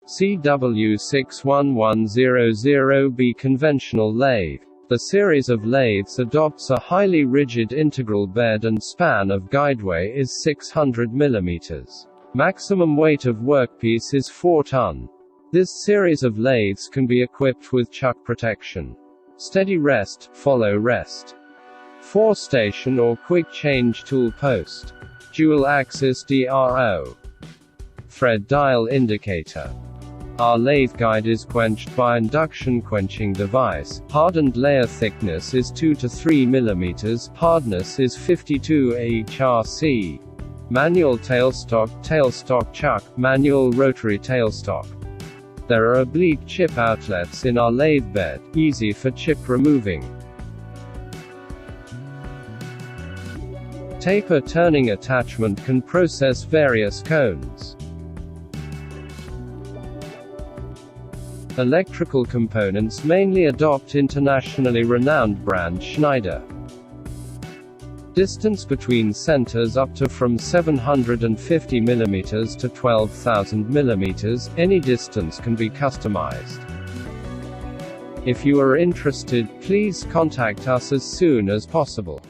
CW61100B Conventional lathe. The series of lathes adopts a highly rigid integral bed and span of guideway is 600 mm. Maximum weight of workpiece is 4 ton. This series of lathes can be equipped with chuck protection. Steady rest, follow rest. 4-station or quick change tool post. Dual axis DRO. Thread dial indicator. Our lathe guide is quenched by induction quenching device. Hardened layer thickness is 2 to 3 mm. Hardness is 52 HRC. Manual tailstock chuck, manual rotary tailstock. There are oblique chip outlets in our lathe bed, easy for chip removing. Taper turning attachment can process various cones. Electrical components mainly adopt internationally renowned brand Schneider. Distance between centers up to from 750 mm to 12,000 mm, any distance can be customized. If you are interested, please contact us as soon as possible.